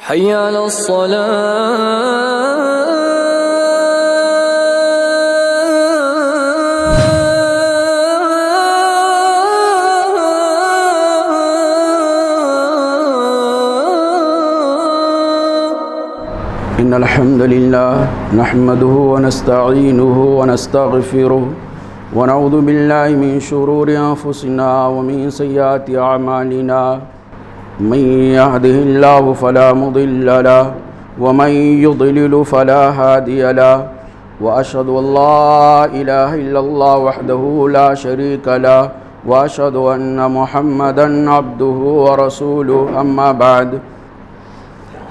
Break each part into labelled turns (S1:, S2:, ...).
S1: حي على الصلاة.
S2: إن الحمد لله نحمده ونستعينه ونستغفره ونعوذ بالله من شرور أنفسنا ومن سيئات أعمالنا. من يهده الله فلا مضل له ومن يضلل فلا هادي له وأشهد أن لا إله إلا الله وحده لا شريك له وأشهد أن محمدا عبده ورسوله. أما بعد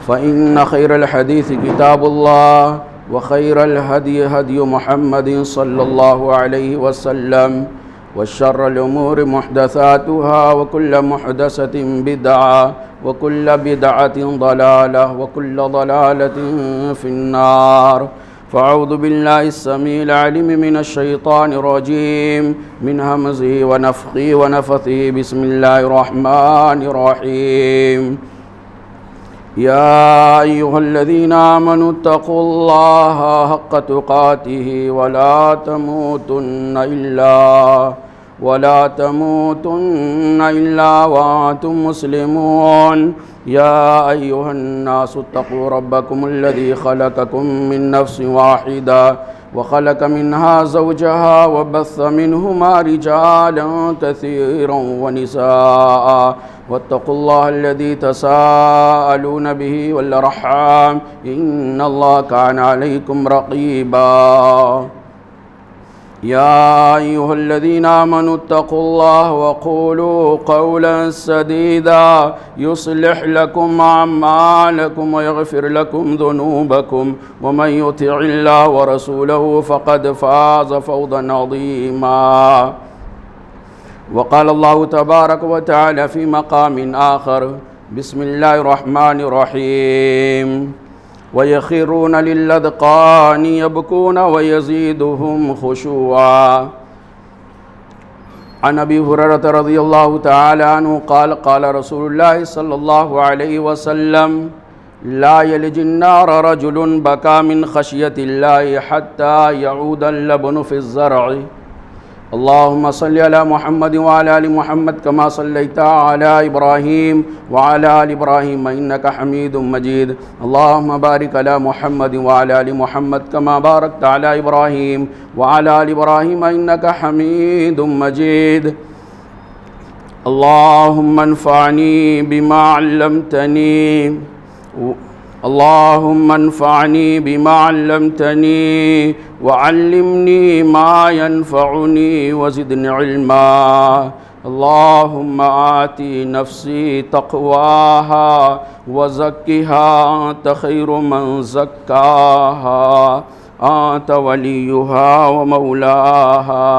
S2: فإن خير الحديث كتاب الله وخير الهدي هدي محمد صلى الله عليه وسلم وشر الأمور محدثاتها وكل محدثة بدعة وكل بدعة ضلالة وكل ضلالة في النار. فأعوذ بالله السميع العليم من الشيطان الرجيم من همزه ونفخه ونفثه. بسم الله الرحمن الرحيم. يا أيها الذين آمنوا اتقوا الله حق تقاته ولا تموتن إلا وأنتم مسلمون. يا أيها الناس اتقوا ربكم الذي خلقكم من نفس واحدة وخلق منها زوجها وبث منهما رجالا كثيرا ونساء واتقوا الله الذي تساءلون به والأرحام إن الله كان عليكم رقيبا. يا أيها الذين آمنوا اتقوا الله وقولوا قولا سديدا يصلح لكم أعمالكم ويغفر لكم ذنوبكم ومن يطع الله ورسوله فقد فاز فوزا عظيما. وقال الله تبارك وتعالى في مقام آخر. بسم الله الرحمن الرحيم. ويخرون للأذقان يبكون ويزيدهم خشوعا. عن أبي هريرة رضي الله تعالى عنه قال قال رسول الله صلى الله عليه وسلم لا يلج النار رجل بكى من خشية الله حتى يعود اللبن في الزرع. اللهم صل على محمد وعلى آل محمد كما صليت على إبراهيم وعلى آل إبراهيم إنك حميد مجيد. اللهم بارك على محمد وعلى آل محمد كما باركت على إبراهيم وعلى آل إبراهيم إنك حميد مجيد. اللهم انفعني بما علمتني اللهم انفعني بما علمتني وعلمني ما ينفعني وزدني علما. اللهم آتي نفسي تقواها وزكها أنت خير من زكاها أنت وليها ومولاها.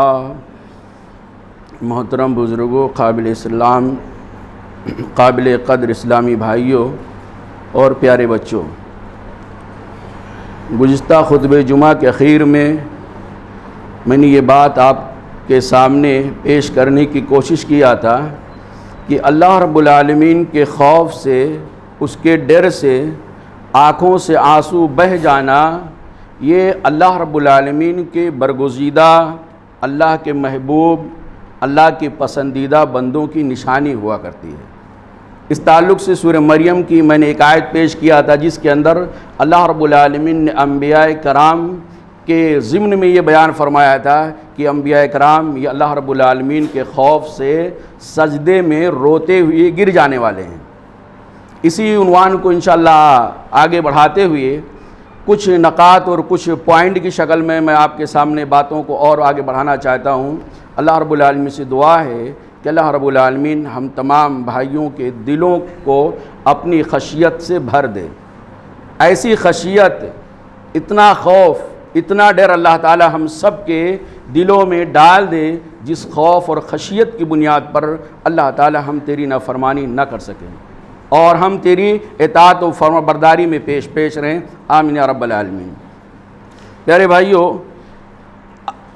S2: محترم بزرگوں، قابل قدر اسلامی بھائیوں اور پیارے بچوں، گزشتہ خطبہ جمعہ کے اخیر میں نے یہ بات آپ کے سامنے پیش کرنے کی کوشش کیا تھا کہ اللہ رب العالمین کے خوف سے، اس کے ڈر سے آنکھوں سے آنسو بہہ جانا، یہ اللہ رب العالمین کے برگزیدہ، اللہ کے محبوب، اللہ کے پسندیدہ بندوں کی نشانی ہوا کرتی ہے۔ اس تعلق سے سورہ مریم کی میں نے ایک آیت پیش کیا تھا جس کے اندر اللہ رب العالمین نے انبیاء کرام کے ضمن میں یہ بیان فرمایا تھا کہ انبیاء کرام یہ اللہ رب العالمین کے خوف سے سجدے میں روتے ہوئے گر جانے والے ہیں۔ اسی عنوان کو انشاءاللہ آگے بڑھاتے ہوئے کچھ نکات اور کچھ پوائنٹ کی شکل میں آپ کے سامنے باتوں کو اور آگے بڑھانا چاہتا ہوں۔ اللہ رب العالمین سے دعا ہے کہ اللہ رب العالمین ہم تمام بھائیوں کے دلوں کو اپنی خشیت سے بھر دے۔ ایسی خشیت، اتنا خوف، اتنا ڈر اللہ تعالی ہم سب کے دلوں میں ڈال دے جس خوف اور خشیت کی بنیاد پر اللہ تعالی ہم تیری نافرمانی نہ کر سکیں اور ہم تیری اطاعت و فرما برداری میں پیش رہیں۔ آمین یا رب العالمین۔ پیارے بھائیوں،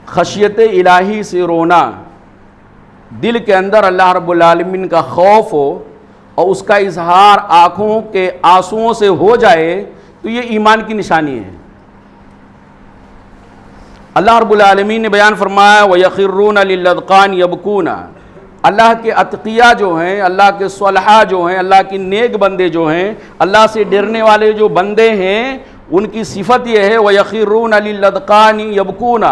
S2: خشیت الہی سے رونا، دل کے اندر اللہ رب العالمین کا خوف ہو اور اس کا اظہار آنکھوں کے آنسوؤں سے ہو جائے تو یہ ایمان کی نشانی ہے۔ اللہ رب العالمین نے بیان فرمایا وَيَخِرُّونَ لِلْأَذْقَانِ يَبْكُونَ، اللہ کے اتقیاء جو ہیں، اللہ کے صلحاء جو ہیں، اللہ کی نیک بندے جو ہیں، اللہ سے ڈرنے والے جو بندے ہیں، ان کی صفت یہ ہے وَيَخِرُّونَ لِلْأَذْقَانِ يَبْكُونَ،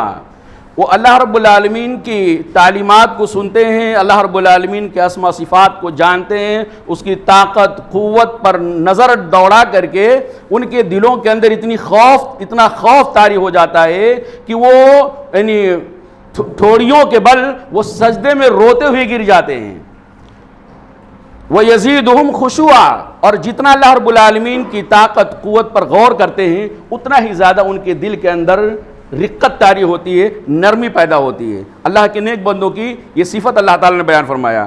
S2: وہ اللہ رب العالمین کی تعلیمات کو سنتے ہیں، اللہ رب العالمین کے اسماء صفات کو جانتے ہیں، اس کی طاقت قوت پر نظر دوڑا کر کے ان کے دلوں کے اندر اتنا خوف طاری ہو جاتا ہے کہ وہ یعنی ٹھوڑیوں کے بل وہ سجدے میں روتے ہوئے گر جاتے ہیں۔ وَيَزِيدُهُمْ خُشُوعًا، اور جتنا اللہ رب العالمین کی طاقت قوت پر غور کرتے ہیں اتنا ہی زیادہ ان کے دل کے اندر رقت طاری ہوتی ہے، نرمی پیدا ہوتی ہے۔ اللہ کے نیک بندوں کی یہ صفت اللہ تعالیٰ نے بیان فرمایا۔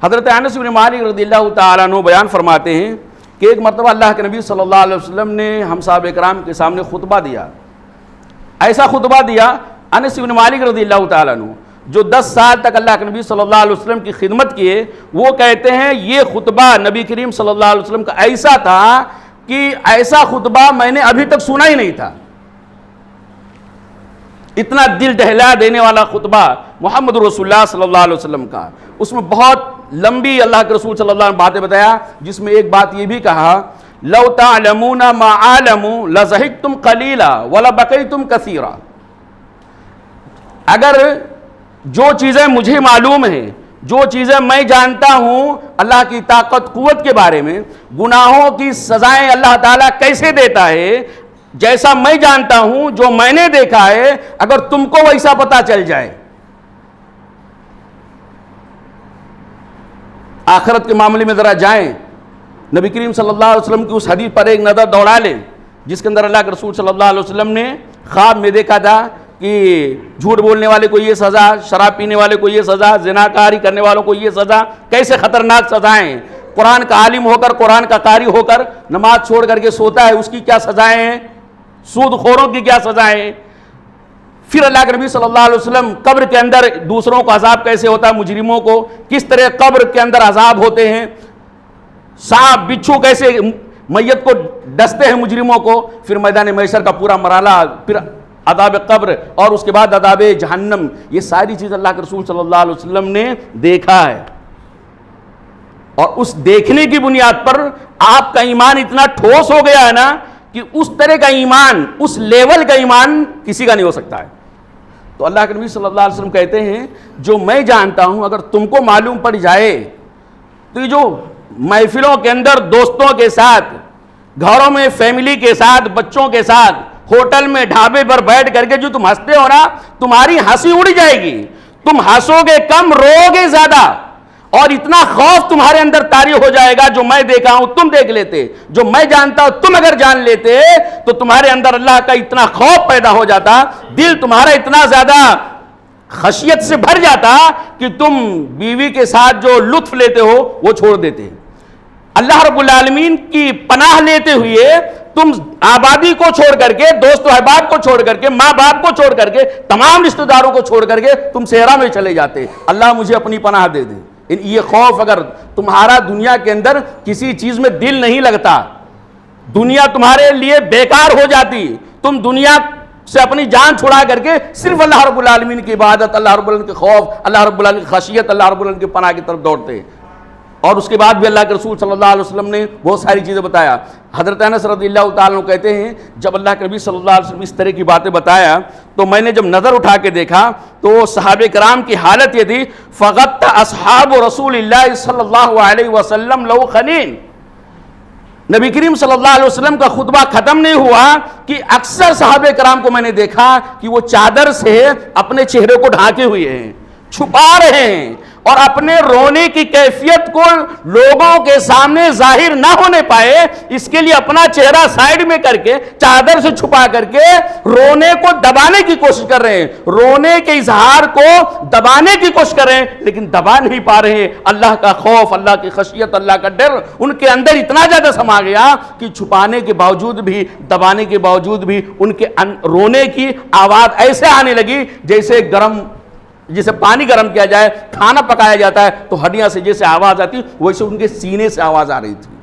S2: حضرت انس بن مالک رضی اللہ تعالیٰ عنہ بیان فرماتے ہیں کہ ایک مرتبہ اللہ کے نبی صلی اللہ علیہ وسلم نے ہم صحابہ کرام کے سامنے خطبہ دیا، ایسا خطبہ دیا انس بن مالک رضی اللہ تعالیٰ عنہ جو 10 سال تک اللہ کے نبی صلی اللہ علیہ وسلم کی خدمت کیے، وہ کہتے ہیں یہ خطبہ نبی کریم صلی اللہ علیہ وسلم کا ایسا تھا کہ ایسا خطبہ میں نے ابھی تک سنا ہی نہیں تھا۔ اتنا دل دہلا دینے والا خطبہ محمد رسول اللہ صلی اللہ علیہ وسلم کا، اس میں بہت لمبی اللہ کے رسول صلی اللہ علیہ وسلم باتیں بتایا، جس میں ایک بات یہ بھی کہا لو تعلمون ما اعلم لضحكتم قليلا ولبكيتم كثيرا، اگر جو چیزیں مجھے معلوم ہیں، جو چیزیں میں جانتا ہوں اللہ کی طاقت قوت کے بارے میں، گناہوں کی سزائیں اللہ تعالیٰ کیسے دیتا ہے، جیسا میں جانتا ہوں، جو میں نے دیکھا ہے، اگر تم کو ویسا پتا چل جائے، آخرت کے معاملے میں ذرا جائیں، نبی کریم صلی اللہ علیہ وسلم کی اس حدیث پر ایک نظر دوڑا لیں جس کے اندر اللہ کے رسول صلی اللہ علیہ وسلم نے خواب میں دیکھا تھا کہ جھوٹ بولنے والے کو یہ سزا، شراب پینے والے کو یہ سزا، زناکاری کرنے والوں کو یہ سزا، کیسے خطرناک سزائیں، قرآن کا عالم ہو کر، قرآن کا قاری ہو کر نماز چھوڑ کر کے سوتا ہے، اس کی کیا سزائیں ہیں، سود خوروں کی کیا سزائیں ہیں۔ پھر اللہ کے نبی صلی اللہ علیہ وسلم قبر کے اندر دوسروں کو عذاب کیسے ہوتا ہے، مجرموں کو کس طرح قبر کے اندر عذاب ہوتے ہیں، سانپ بچھو کیسے میت کو ڈستے ہیں مجرموں کو، پھر میدان محشر کا پورا مرحلہ، پھر عذاب قبر اور اس کے بعد عذاب جہنم، یہ ساری چیز اللہ کے رسول صلی اللہ علیہ وسلم نے دیکھا ہے، اور اس دیکھنے کی بنیاد پر آپ کا ایمان اتنا ٹھوس ہو گیا ہے نا کہ اس طرح کا ایمان، اس لیول کا ایمان کسی کا نہیں ہو سکتا ہے۔ تو اللہ کے نبی صلی اللہ علیہ وسلم کہتے ہیں جو میں جانتا ہوں اگر تم کو معلوم پڑ جائے تو یہ جو محفلوں کے اندر دوستوں کے ساتھ، گھروں میں فیملی کے ساتھ، بچوں کے ساتھ، ہوٹل میں ڈھابے پر بیٹھ کر کے جو تم ہنستے ہو نا، تمہاری ہنسی اڑ جائے گی، تم ہنسو گے کم، رو گے زیادہ، اور اتنا خوف تمہارے اندر طاری ہو جائے گا جو میں دیکھا ہوں تم دیکھ لیتے، جو میں جانتا ہوں تم اگر جان لیتے تو تمہارے اندر اللہ کا اتنا خوف پیدا ہو جاتا، دل تمہارا اتنا زیادہ خشیت سے بھر جاتا کہ تم بیوی کے ساتھ جو لطف لیتے ہو وہ چھوڑ دیتے۔ اللہ رب العالمین کی پناہ لیتے ہوئے تم آبادی کو چھوڑ کر کے، دوست و احباب کو چھوڑ کر کے، ماں باپ کو چھوڑ کر کے، تمام رشتہ داروں کو چھوڑ کر کے تم صحرا میں چلے جاتے، اللہ مجھے اپنی پناہ دے دے۔ یہ خوف اگر تمہارا دنیا کے اندر کسی چیز میں دل نہیں لگتا، دنیا تمہارے لیے بیکار ہو جاتی، تم دنیا سے اپنی جان چھڑا کر کے صرف اللہ رب العالمین کی عبادت، اللہ رب العالمین کے خوف، اللہ رب العالمین کی خشیت، اللہ رب العالمین کی پناہ کی طرف دوڑتے، اور اس کے بعد بھی اللہ کے رسول صلی اللہ علیہ وسلم نے بہت ساری چیزیں بتایا۔ حضرت انس رضی اللہ تعالیٰ عنہ کہتے ہیں جب اللہ کے نبی صلی اللہ علیہ وسلم اس طرح کی باتیں بتایا تو میں نے جب نظر اٹھا کے دیکھا تو صحابہ کرام کی حالت یہ تھی فغط اصحاب رسول اللہ صلی اللہ علیہ وسلم لو خنین، نبی کریم صلی اللہ علیہ وسلم کا خطبہ ختم نہیں ہوا کہ اکثر صحابہ کرام کو میں نے دیکھا کہ وہ چادر سے اپنے چہرے کو ڈھانکے ہوئے ہیں، چھپا رہے ہیں، اور اپنے رونے کی کیفیت کو لوگوں کے سامنے ظاہر نہ ہونے پائے اس کے لیے اپنا چہرہ سائیڈ میں کر کے چادر سے چھپا کر کے رونے کو دبانے کی کوشش کر رہے ہیں، رونے کے اظہار کو دبانے کی کوشش کر رہے ہیں لیکن دبا نہیں پا رہے ہیں۔ اللہ کا خوف، اللہ کی خشیت، اللہ کا ڈر ان کے اندر اتنا زیادہ سما گیا کہ چھپانے کے باوجود بھی، دبانے کے باوجود بھی ان کے رونے کی آواز ایسے آنے لگی جیسے گرم جیسے پانی گرم کیا جائے، کھانا پکایا جاتا ہے تو ہڈیاں سے جیسے آواز آتی ویسے ان کے سینے سے آواز آ رہی تھی۔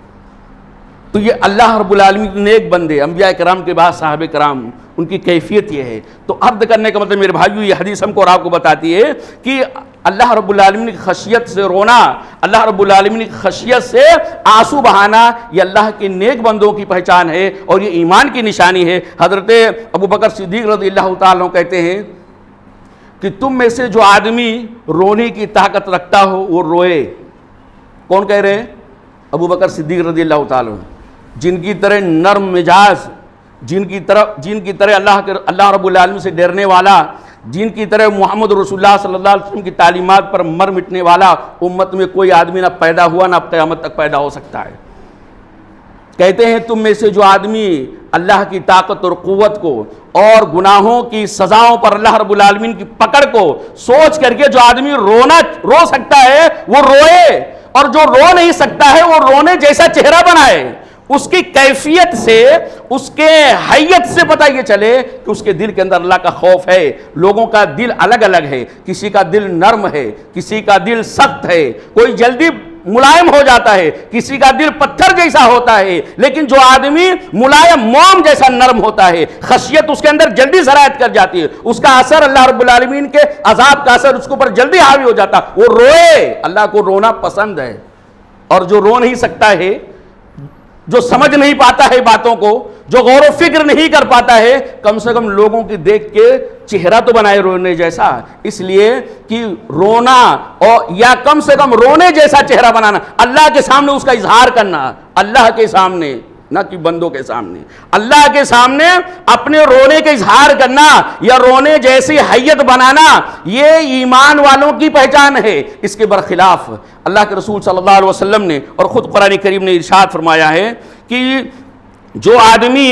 S2: تو یہ اللہ رب العالمین کے نیک بندے، انبیاء کرام کے بعد صحابہ کرام، ان کی کیفیت یہ ہے۔ تو عرض کرنے کا مطلب میرے بھائیو، یہ حدیث ہم کو اور آپ کو بتاتی ہے کہ اللہ رب العالمین کی خشیت سے رونا، اللہ رب العالمین کی خشیت سے آنسو بہانا، یہ اللہ کے نیک بندوں کی پہچان ہے اور یہ ایمان کی نشانی ہے۔ حضرت ابو بکر صدیق رضی اللہ تعالیٰ عنہ کہتے ہیں کہ تم میں سے جو آدمی رونے کی طاقت رکھتا ہو وہ روئے۔ کون کہہ رہے ہیں؟ ابو بکر صدیق رضی اللہ تعالیٰ عنہ، جن کی طرح نرم مزاج، جن کی طرح اللہ رب العالمین سے ڈرنے والا، جن کی طرح محمد رسول اللہ صلی اللہ علیہ وسلم کی تعلیمات پر مر مٹنے والا امت میں کوئی آدمی نہ پیدا ہوا نہ قیامت تک پیدا ہو سکتا ہے۔ کہتے ہیں تم میں سے جو آدمی اللہ کی طاقت اور قوت کو اور گناہوں کی سزاؤں پر اللہ رب العالمین کی پکڑ کو سوچ کر کے جو آدمی رو سکتا ہے وہ روئے، اور جو رو نہیں سکتا ہے وہ رونے جیسا چہرہ بنائے۔ اس کی کیفیت سے، اس کے حیت سے پتہ یہ چلے کہ اس کے دل کے اندر اللہ کا خوف ہے۔ لوگوں کا دل الگ الگ ہے، کسی کا دل نرم ہے، کسی کا دل سخت ہے، کوئی جلدی ملائم ہو جاتا ہے، کسی کا دل پتھر جیسا ہوتا ہے، لیکن جو آدمی ملائم موم جیسا نرم ہوتا ہے، خشیت اس کے اندر جلدی سرایت کر جاتی ہے، اس کا اثر اللہ رب العالمین کے عذاب کا اثر اس کے اوپر جلدی حاوی ہو جاتا، وہ روئے۔ اللہ کو رونا پسند ہے، اور جو رو نہیں سکتا ہے، جو سمجھ نہیں پاتا ہے باتوں کو، جو غور و فکر نہیں کر پاتا ہے، کم سے کم لوگوں کی دیکھ کے چہرہ تو بنائے رونے جیسا۔ اس لیے کہ رونا، اور یا کم سے کم رونے جیسا چہرہ بنانا، اللہ کے سامنے اس کا اظہار کرنا، اللہ کے سامنے نہ کہ بندوں کے سامنے، اللہ کے سامنے اپنے رونے کا اظہار کرنا یا رونے جیسی حیت بنانا، یہ ایمان والوں کی پہچان ہے۔ اس کے برخلاف اللہ کے رسول صلی اللہ علیہ وسلم نے اور خود قرآن کریم نے ارشاد فرمایا ہے کہ جو آدمی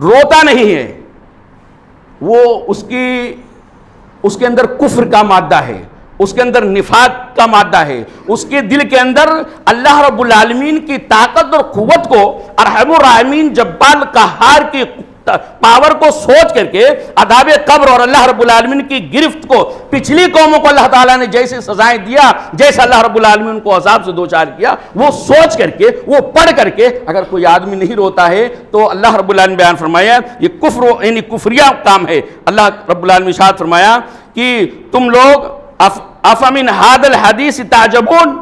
S2: روتا نہیں ہے وہ اس کے اندر کفر کا مادہ ہے، اس کے اندر نفاق کا مادہ ہے، اس کے دل کے اندر اللہ رب العالمین کی طاقت اور قوت کو، ارحم الراحمین جبار قہار کی پاور کو سوچ کر کے، عذاب قبر اور اللہ رب العالمین کی گرفت کو، پچھلی قوموں کو اللہ تعالیٰ نے جیسے سزائیں دیا، جیسے اللہ رب العالمین کو عذاب سے دوچار کیا، وہ سوچ کر کے، وہ پڑھ کر کے اگر کوئی آدمی نہیں روتا ہے تو اللہ رب العالمین بیان فرمایا یہ کفر یعنی کفریہ کام ہے۔ اللہ رب العالمین ارشاد فرمایا کہ تم لوگ افمن ھذا الحدیث تعجبون،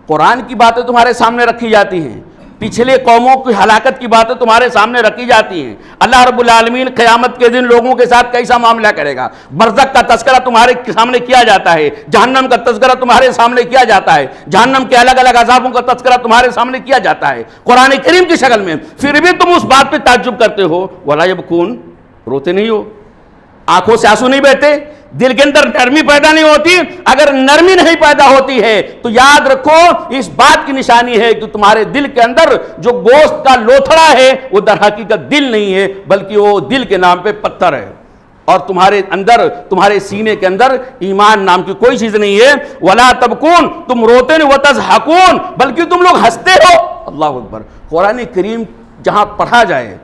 S2: قرآن کی باتیں تمہارے سامنے رکھی جاتی ہیں، پچھلے قوموں کی ہلاکت کی باتیں تمہارے سامنے رکھی جاتی ہیں، اللہ رب العالمین قیامت کے دن لوگوں کے ساتھ کیسا معاملہ کرے گا، برزخ کا تذکرہ تمہارے سامنے کیا جاتا ہے، جہنم کا تذکرہ تمہارے سامنے کیا جاتا ہے، جہنم کے الگ الگ عذابوں کا تذکرہ تمہارے سامنے کیا جاتا ہے قرآن کریم کی شکل میں، پھر بھی تم اس بات پہ تعجب کرتے ہو، ولا یبکون، روتے نہیں ہو، آنکھوں سے آنسو نہیں بہتے، دل کے اندر نرمی پیدا نہیں ہوتی۔ اگر نرمی نہیں پیدا ہوتی ہے تو یاد رکھو اس بات کی نشانی ہے کہ تمہارے دل کے اندر جو گوشت کا لوتھڑا ہے وہ در حقیقت دل نہیں ہے، بلکہ وہ دل کے نام پہ پتھر ہے، اور تمہارے اندر، تمہارے سینے کے اندر ایمان نام کی کوئی چیز نہیں ہے۔ ولا تبکون، تم روتے نہیں، وتضحکون، بلکہ تم لوگ ہنستے ہو۔ اللہ اکبر۔ قرآن کریم جہاں پڑھا جائے،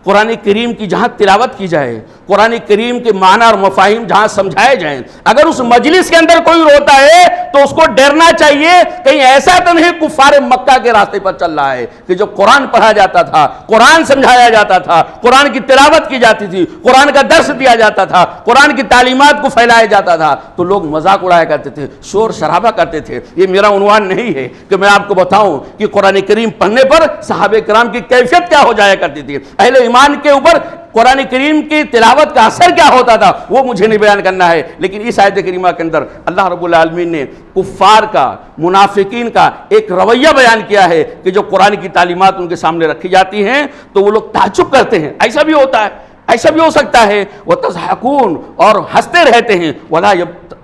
S2: قرآن کریم کی جہاں تلاوت کی جائے، قرآن کریم کے معنی اور مفاہیم جہاں سمجھائے جائیں، اگر اس مجلس کے اندر کوئی روتا ہے تو اس کو ڈرنا چاہیے کہیں ایسا تو نہیں کفار مکہ کے راستے پر چل رہا ہے کہ جب قرآن پڑھا جاتا تھا، قرآن سمجھایا جاتا تھا، قرآن کی تلاوت کی جاتی تھی، قرآن کا درس دیا جاتا تھا، قرآن کی تعلیمات کو پھیلایا جاتا تھا تو لوگ مذاق اڑایا کرتے تھے، شور شرابہ کرتے تھے۔ یہ میرا عنوان نہیں ہے کہ میں آپ کو بتاؤں کہ قرآن کریم پڑھنے پر صحابہ کرام کی کیفیت کیا ہو جایا کرتی تھی، اہل ایمان کے اوپر قرآن کریم کی تلاوت کا اثر کیا ہوتا تھا، وہ مجھے نہیں بیان کرنا ہے، لیکن اس آیت کریمہ کے اندر اللہ رب العالمین نے کفار کا، منافقین کا ایک رویہ بیان کیا ہے کہ جو قرآن کی تعلیمات ان کے سامنے رکھی جاتی ہیں تو وہ لوگ تعجب کرتے ہیں، ایسا بھی ہوتا ہے، ایسا بھی ہو سکتا ہے، وہ تضحکون، اور ہنستے رہتے ہیں، ولا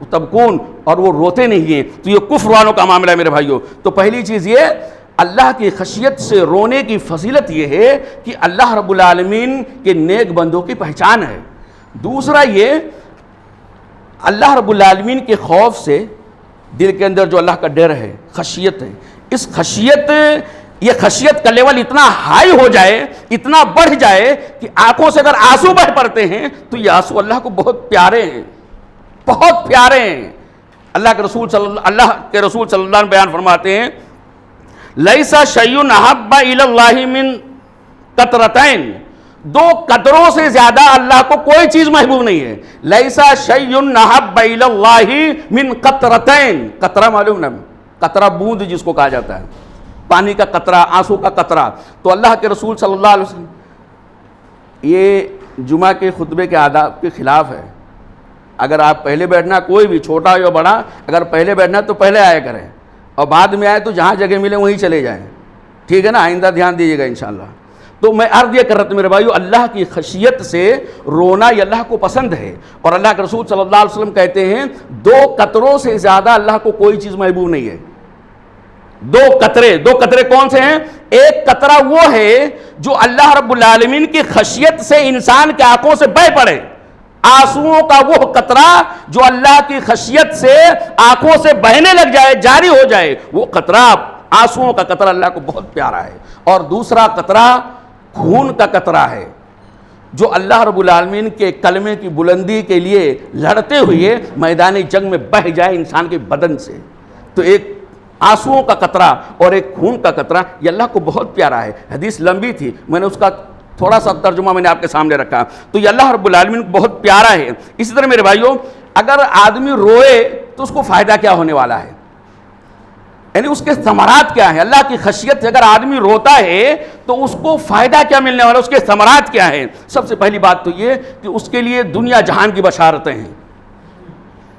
S2: تبکون، اور وہ روتے نہیں ہیں۔ تو یہ کفر والوں کا معاملہ ہے میرے بھائیوں۔ تو پہلی چیز یہ اللہ کی خشیت سے رونے کی فضیلت یہ ہے کہ اللہ رب العالمین کے نیک بندوں کی پہچان ہے۔ دوسرا یہ اللہ رب العالمین کے خوف سے دل کے اندر جو اللہ کا ڈر ہے، خشیت ہے، اس خشیت، یہ خشیت کا لیول اتنا ہائی ہو جائے، اتنا بڑھ جائے کہ آنکھوں سے اگر آنسو بہ پڑتے ہیں تو یہ آنسو اللہ کو بہت پیارے ہیں۔ بہت پیارے ہیں۔ اللہ کے رسول صلی اللہ علیہ وسلم بیان فرماتے ہیں لیسا شیء احب الی اللہ من قطرتین، دو قطروں سے زیادہ اللہ کو کوئی چیز محبوب نہیں ہے۔ لیسا شیء احب الی اللہ من قطرتین، قطرہ معلوم نا، قطرہ بوند جس کو کہا جاتا ہے، پانی کا قطرہ، آنسو کا قطرہ۔ تو اللہ کے رسول صلی اللہ علیہ وسلم، یہ جمعہ کے خطبے کے آداب کے خلاف ہے۔ اگر آپ پہلے بیٹھنا، کوئی بھی چھوٹا یا بڑا، اگر پہلے بیٹھنا تو پہلے آیا کریں، اور بعد میں آئے تو جہاں جگہ ملے وہیں چلے جائیں، ٹھیک ہے نا؟ آئندہ دھیان دیجیے گا انشاءاللہ۔ تو میں عرض یہ کر رہا تھا میرے بھائیو، اللہ کی خشیت سے رونا یہ اللہ کو پسند ہے، اور اللہ کے رسول صلی اللہ علیہ وسلم کہتے ہیں دو قطروں سے زیادہ اللہ کو کوئی چیز محبوب نہیں ہے۔ دو قطرے کون سے ہیں؟ ایک قطرہ وہ ہے جو اللہ رب العالمین کی خشیت سے انسان کے آنکھوں سے بہہ پڑے، آنسوؤں کا وہ قطرہ جو اللہ کی خشیت سے آنکھوں سے بہنے لگ جائے، جاری ہو جائے، وہ قطرہ، آنسوؤں کا قطرہ اللہ کو بہت پیارا ہے۔ اور دوسرا قطرہ خون کا قطرہ ہے، جو اللہ رب العالمین کے کلمے کی بلندی کے لیے لڑتے ہوئے میدان جنگ میں بہہ جائے انسان کے بدن سے۔ تو ایک آنسوؤں کا قطرہ اور ایک خون کا قطرہ، یہ اللہ کو بہت پیارا ہے۔ حدیث لمبی تھی، میں نے اس کا تھوڑا سا ترجمہ میں نے آپ کے سامنے رکھا۔ تو یہ اللہ رب العالمین کو بہت پیارا ہے۔ اسی طرح میرے بھائیوں، اگر آدمی روئے تو اس کو فائدہ کیا ہونے والا ہے، یعنی اس کے ثمرات کیا ہیں؟ اللہ کی خشیت سے اگر آدمی روتا ہے تو اس کو فائدہ کیا ملنے والا ہے، اس کے ثمرات کیا ہیں؟ سب سے پہلی بات تو یہ کہ اس کے لیے دنیا جہان کی بشارتیں ہیں۔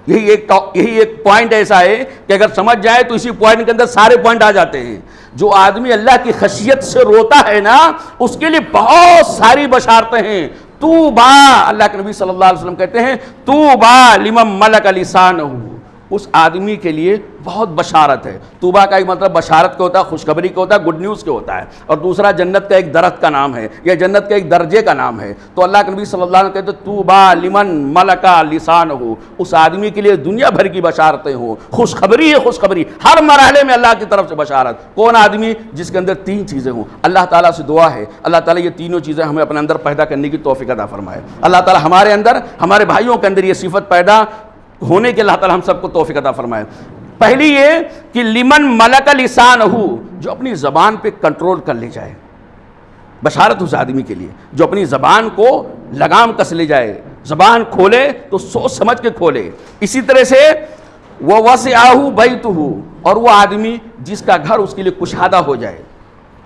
S2: یہی ایک پوائنٹ ایسا ہے کہ اگر سمجھ جائے تو اسی پوائنٹ کے اندر سارے پوائنٹ آ جاتے ہیں۔ جو آدمی اللہ کی خشیت سے روتا ہے نا، اس کے لیے بہت ساری بشارتیں ہیں۔ طوبیٰ، اللہ کے نبی صلی اللہ علیہ وسلم کہتے ہیں طوبیٰ لمن ملک لسانہ، اس آدمی کے لیے بہت بشارت ہے۔ طوبیٰ کا ایک مطلب بشارت کا ہوتا ہے، خوشخبری کا ہوتا ہے، گڈ نیوز کا ہوتا ہے، اور دوسرا جنت کا ایک درخت کا نام ہے یا جنت کا ایک درجے کا نام ہے۔ تو اللہ کے نبی صلی اللہ علیہ وسلم کہتے ہیں طوبیٰ لمن ملک لسانہ، اس آدمی کے لیے دنیا بھر کی بشارتیں ہوں، خوشخبری ہے، خوشخبری ہر مرحلے میں اللہ کی طرف سے بشارت۔ کون آدمی؟ جس کے اندر تین چیزیں ہوں۔ اللہ تعالیٰ سے دعا ہے اللہ تعالیٰ یہ تینوں چیزیں ہمیں اپنے اندر پیدا کرنے کی توفیق عطا فرمائے۔ اللہ تعالیٰ ہمارے اندر، ہمارے بھائیوں کے اندر یہ صفت پیدا ہونے کے اللہ تعالیٰ ہم سب کو توفیق عطا فرمائے۔ پہلی یہ کہ لمن ملک لسانہ، جو اپنی زبان پہ کنٹرول کر لے جائے، بشارت اس آدمی کے لیے جو اپنی زبان کو لگام کس لے جائے، زبان کھولے تو سوچ سمجھ کے کھولے۔ اسی طرح سے وَوَسِعَهُ بَيْتُهُ، اور وہ آدمی جس کا گھر اس کے لیے کشادہ ہو جائے،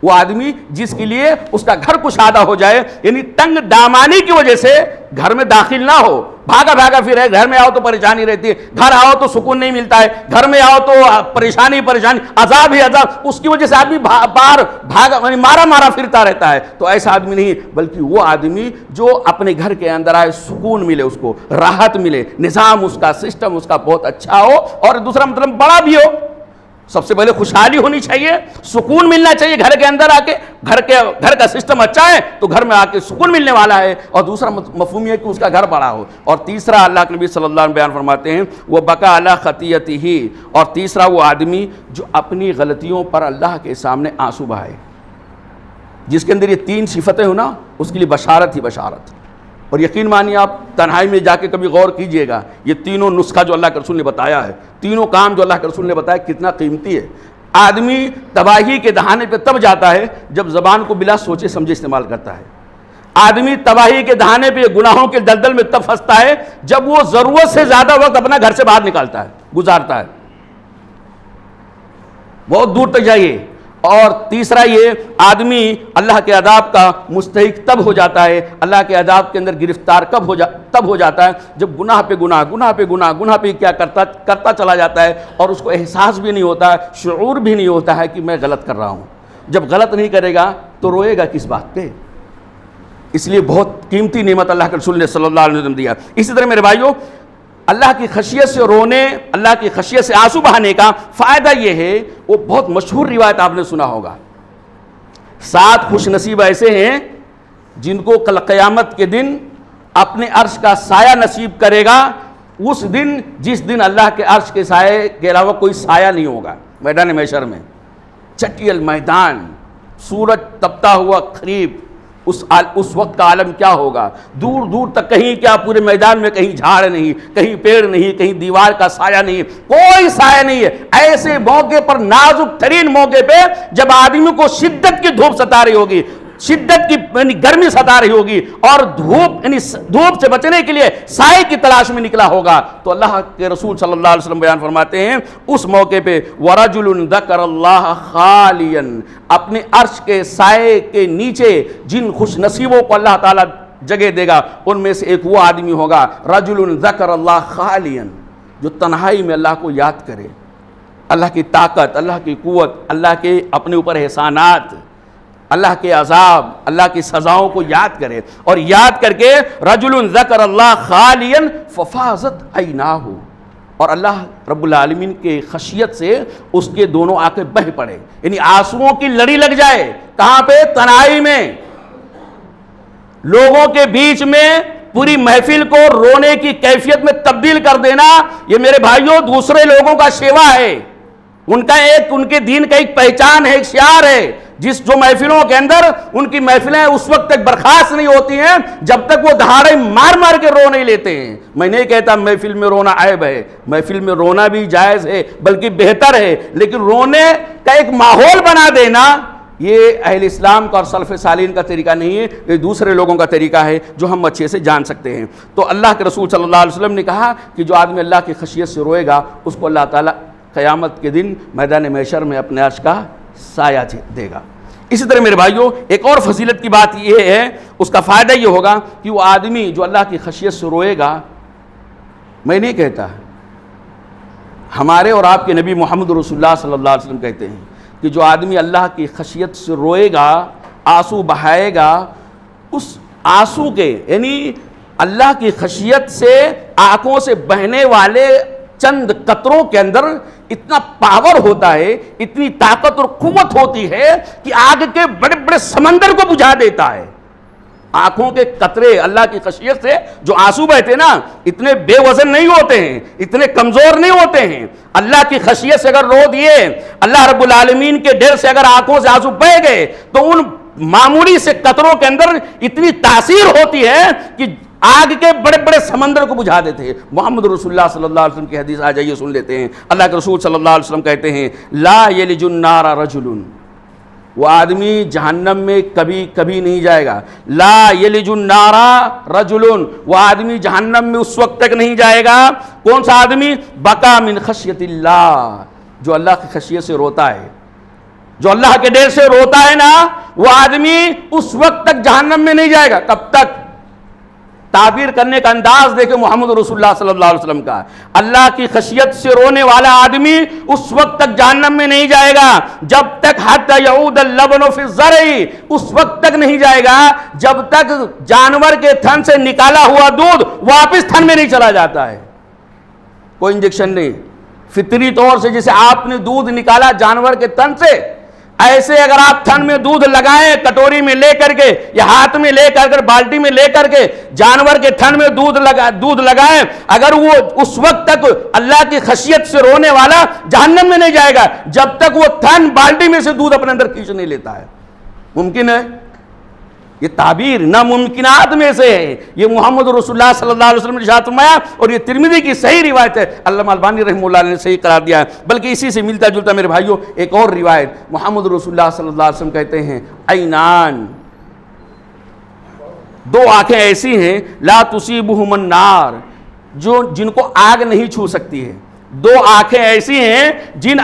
S2: وہ آدمی جس کے لیے اس کا گھر کشادہ ہو جائے، یعنی تنگ دامانی کی وجہ سے گھر میں داخل نہ ہو، بھاگا پھر ہے، گھر میں آؤ تو پریشانی رہتی ہے، گھر آؤ تو سکون نہیں ملتا ہے، گھر میں آؤ تو پریشانی، عذاب ہی عذاب، اس کی وجہ سے آدمی مارا پھرتا رہتا ہے۔ تو ایسا آدمی نہیں، بلکہ وہ آدمی جو اپنے گھر کے اندر آئے، سکون ملے، اس کو راحت ملے، نظام اس کا، سسٹم اس کا بہت اچھا ہو، اور دوسرا مطلب بڑا بھی ہو۔ سب سے پہلے خوشحالی ہونی چاہیے، سکون ملنا چاہیے گھر کے اندر آ کے، گھر کا سسٹم اچھا ہے تو گھر میں آ کے سکون ملنے والا ہے، اور دوسرا مفہوم یہ کہ اس کا گھر بڑا ہو، اور تیسرا اللہ کے نبی صلی اللہ علیہ وسلم بیان فرماتے ہیں وہ بکا علی خطیئتہ، اور تیسرا وہ آدمی جو اپنی غلطیوں پر اللہ کے سامنے آنسو بہائے۔ جس کے اندر یہ تین صفتیں ہوں نا، اس کے لیے بشارت ہی بشارت۔ اور یقین مانیے، آپ تنہائی میں جا کے کبھی غور کیجئے گا، یہ تینوں نسخہ جو اللہ کے رسول نے بتایا ہے، تینوں کام جو اللہ کے رسول نے بتایا کتنا قیمتی ہے۔ آدمی تباہی کے دہانے پہ تب جاتا ہے جب زبان کو بلا سوچے سمجھے استعمال کرتا ہے۔ آدمی تباہی کے دہانے پہ، گناہوں کے دلدل میں تب پھنستا ہے جب وہ ضرورت سے زیادہ وقت اپنا گھر سے باہر نکالتا ہے، گزارتا ہے۔ بہت دور تک جائیے۔ اور تیسرا یہ آدمی اللہ کے عذاب کا مستحق تب ہو جاتا ہے، اللہ کے عذاب کے اندر گرفتار تب ہو جاتا ہے جب گناہ پہ گناہ پہ کیا کرتا چلا جاتا ہے، اور اس کو احساس بھی نہیں ہوتا ہے، شعور بھی نہیں ہوتا ہے کہ میں غلط کر رہا ہوں۔ جب غلط نہیں کرے گا تو روئے گا کس بات پہ؟ اس لیے بہت قیمتی نعمت اللہ کے رسول نے صلی اللہ علیہ وسلم دیا۔ اسی طرح میرے بھائیوں، اللہ کی خشیت سے رونے، اللہ کی خشیت سے آنسو بہانے کا فائدہ یہ ہے، وہ بہت مشہور روایت آپ نے سنا ہوگا، 7 خوش نصیب ایسے ہیں جن کو کل قیامت کے دن اپنے عرش کا سایہ نصیب کرے گا، اس دن جس دن اللہ کے عرش کے سائے کے علاوہ کوئی سایہ نہیں ہوگا۔ میدان محشر میں چٹیل میدان، سورج تپتا ہوا قریب، اس وقت کا عالم کیا ہوگا. دور دور تک کہیں کیا پورے میدان میں کہیں جھاڑ نہیں, کہیں پیڑ نہیں, کہیں دیوار کا سایہ نہیں, کوئی سایہ نہیں ہے. ایسے موقع پر, نازک ترین موقع پہ, جب آدمی کو شدت کی دھوپ ستا رہی ہوگی, شدت کی یعنی گرمی ستا رہی ہوگی, اور دھوپ یعنی دھوپ سے بچنے کے لیے سائے کی تلاش میں نکلا ہوگا, تو اللہ کے رسول صلی اللہ علیہ وسلم بیان فرماتے ہیں اس موقع پہ وَرَجُلٌ ذَكَرَ اللَّهَ خَالِيًا, اپنے عرش کے سائے کے نیچے جن خوش نصیبوں کو اللہ تعالیٰ جگہ دے گا, ان میں سے ایک وہ آدمی ہوگا رَجُلٌ ذَكَرَ اللَّهَ خَالِيًا, جو تنہائی میں اللہ کو یاد کرے, اللہ کی طاقت, اللہ کی قوت, اللہ کے اپنے اوپر احسانات, اللہ کے عذاب, اللہ کی سزاؤں کو یاد کرے, اور یاد کر کے رجل ذکر اللہ خالیا ففاضت عیناہ, اور اللہ رب العالمین کے خشیت سے اس کے دونوں آنکھیں بہہ پڑے, یعنی آنسوؤں کی لڑی لگ جائے. کہاں پہ؟ تنہائی میں, لوگوں کے بیچ میں پوری محفل کو رونے کی کیفیت میں تبدیل کر دینا, یہ میرے بھائیوں دوسرے لوگوں کا شیوا ہے, ان کے دین کا ایک پہچان ہے, ایک شعار ہے. جو محفلوں کے اندر ان کی محفلیں اس وقت تک برخاست نہیں ہوتی ہیں جب تک وہ دہاڑے مار مار کے رو نہیں لیتے ہیں. میں نہیں کہتا محفل میں رونا عیب ہے, محفل میں رونا بھی جائز ہے, بلکہ بہتر ہے, لیکن رونے کا ایک ماحول بنا دینا یہ اہل اسلام کا اور سلف صالحین کا طریقہ نہیں ہے, یہ دوسرے لوگوں کا طریقہ ہے جو ہم اچھے سے جان سکتے ہیں. تو اللہ کے رسول صلی اللہ علیہ وسلم نے کہا کہ جو آدمی اللہ کی خشیت سے روئے گا اس کو اللہ تعالیٰ قیامت کے دن میدان محشر میں اپنے عرش کا سایہ دے گا. اسی طرح میرے بھائیوں ایک اور فضیلت کی بات یہ ہے, اس کا فائدہ یہ ہوگا کہ وہ آدمی جو اللہ کی خشیت سے روئے گا, میں نہیں کہتا, ہمارے اور آپ کے نبی محمد رسول اللہ صلی اللہ علیہ وسلم کہتے ہیں کہ جو آدمی اللہ کی خشیت سے روئے گا, آنسو بہائے گا, اس آنسو کے یعنی اللہ کی خشیت سے آنکھوں سے بہنے والے چند قطروں کے اندر اتنا پاور ہوتا ہے, اتنی طاقت اور قوت ہوتی ہے کہ آگ کے بڑے بڑے سمندر کو بجھا دیتا ہے. آنکھوں کے قطرے اللہ کی خشیت سے جو آنسو بہتے نا, اتنے بے وزن نہیں ہوتے ہیں, اتنے کمزور نہیں ہوتے ہیں. اللہ کی خشیت سے اگر رو دیے, اللہ رب العالمین کے ڈر سے اگر آنکھوں سے آنسو بہہ گئے, تو ان معمولی سے قطروں کے اندر اتنی تاثیر ہوتی ہے کہ آگ کے بڑے بڑے سمندر کو بجھا دیتے ہیں. محمد رسول اللہ صلی اللہ علیہ وسلم کی حدیث آ جائیے سن لیتے ہیں. اللہ کے رسول صلی اللہ علیہ وسلم کہتے ہیں لا یلج النار رجل, وہ آدمی جہنم میں کبھی کبھی نہیں جائے گا. لا یلج النار رجل, وہ آدمی جہنم میں اس وقت تک نہیں جائے گا. کون سا آدمی؟ بقا من خشیت اللہ, جو اللہ کی خشیت سے روتا ہے, جو اللہ کے ڈر سے روتا ہے نا, وہ آدمی اس وقت تک جہنم میں نہیں جائے گا. کب تک؟ تعبیر کرنے کا انداز دیکھیں محمد رسول اللہ صلی اللہ علیہ وسلم کا. اللہ کی خشیت سے رونے والا آدمی اس وقت تک جہنم میں نہیں جائے گا جب تک حتی یعود اللبن فی الزرع, اس وقت تک نہیں جائے گا جب تک جانور کے تھن سے نکالا ہوا دودھ واپس تھن میں نہیں چلا جاتا ہے. کوئی انجیکشن نہیں, فطری طور سے جیسے آپ نے دودھ نکالا جانور کے تھن سے, ایسے اگر آپ تھن میں دودھ لگائیں, کٹوری میں لے کر کے یا ہاتھ میں لے کر بالٹی میں لے کر کے جانور کے تھن میں دودھ لگائیں, اگر وہ اس وقت تک اللہ کی خشیت سے رونے والا جہنم میں نہیں جائے گا جب تک وہ تھن بالٹی میں سے دودھ اپنے اندر کھینچ نہیں لیتا ہے. ممکن ہے؟ یہ تعبیر ناممکنات میں سے ہے. یہ محمد رسول اللہ صلی اللہ علیہ وسلم نے ارشاد فرمایا, اور یہ ترمذی کی صحیح روایت ہے. علامہ البانی رحمہ اللہ نے صحیح قرار دیا ہے. بلکہ اسی سے ملتا جلتا میرے بھائیوں ایک اور روایت, محمد رسول اللہ صلی اللہ علیہ وسلم کہتے ہیں عینان, دو آنکھیں ایسی ہیں لا تصیبہم النار, جن کو آگ نہیں چھو سکتی ہے. دو آنکھیں ایسی ہیں جن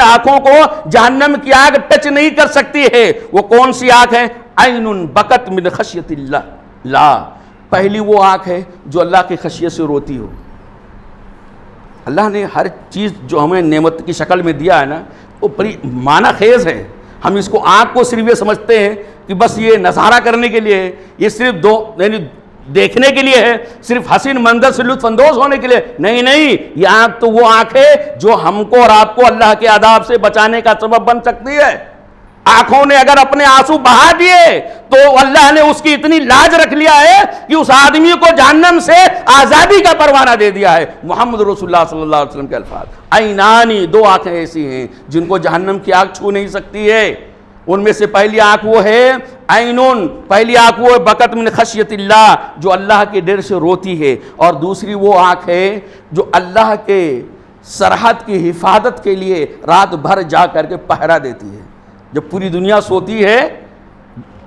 S2: آنکھوں کو جہنم کی آگ ٹچ نہیں کر سکتی ہے. وہ کون سی آنکھ ہے؟ عین بکت من خشیت اللہ. لا, پہلی وہ آنکھ ہے جو اللہ کی خشیت سے روتی ہو. اللہ نے ہر چیز جو ہمیں نعمت کی شکل میں دیا ہے نا, وہ بڑی معنی خیز ہے. ہم اس کو آنکھ کو صرف یہ سمجھتے ہیں کہ بس یہ نظارہ کرنے کے لیے ہے, یہ صرف یعنی دیکھنے کے لیے ہے, صرف حسین منظر سے لطف اندوز ہونے کے لیے نہیں. یہ آنکھ تو وہ آنکھ ہے جو ہم کو اور آپ کو اللہ کے عذاب سے بچانے کا سبب بن سکتی ہے. آنکھوں نے اگر اپنے آنسو بہا دیے تو اللہ نے اس کی اتنی لاج رکھ لیا ہے کہ اس آدمی کو جہنم سے آزادی کا پروانہ دے دیا ہے. محمد رسول اللہ صلی اللہ علیہ وسلم کے الفاظ, عینانی, دو آنکھیں ایسی ہیں جن کو جہنم کی آگ چھو نہیں سکتی ہے. ان میں سے پہلی آنکھ وہ ہے عینون، پہلی آنکھ وہ ہے بکت من خشیت اللہ، جو اللہ کے ڈر سے روتی ہے، اور دوسری وہ آنکھ ہے جو اللہ کے سرحد کی حفاظت کے لیے رات بھر جا کر کے پہرا دیتی ہے۔ جب پوری دنیا سوتی ہے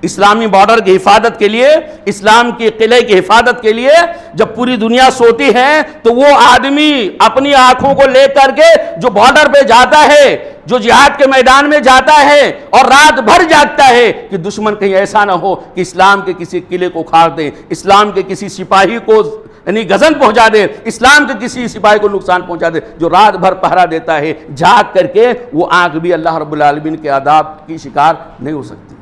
S2: اسلامی بارڈر کی حفاظت کے لیے، اسلام کے قلعے کی حفاظت کے لیے، جب پوری دنیا سوتی ہے تو وہ آدمی اپنی آنکھوں کو لے کر کے جو بارڈر پہ جاتا ہے، جو جہاد کے میدان میں جاتا ہے اور رات بھر جاگتا ہے کہ دشمن کہیں ایسا نہ ہو کہ اسلام کے کسی قلعے کو اکھاڑ دے، اسلام کے کسی سپاہی کو یعنی غزن پہنچا دے، اسلام کے کسی سپاہی کو نقصان پہنچا دے، جو رات بھر پہرا دیتا ہے جاگ کر کے، وہ آنکھ بھی اللہ رب العالمین کے عذاب کی شکار نہیں ہو سکتی۔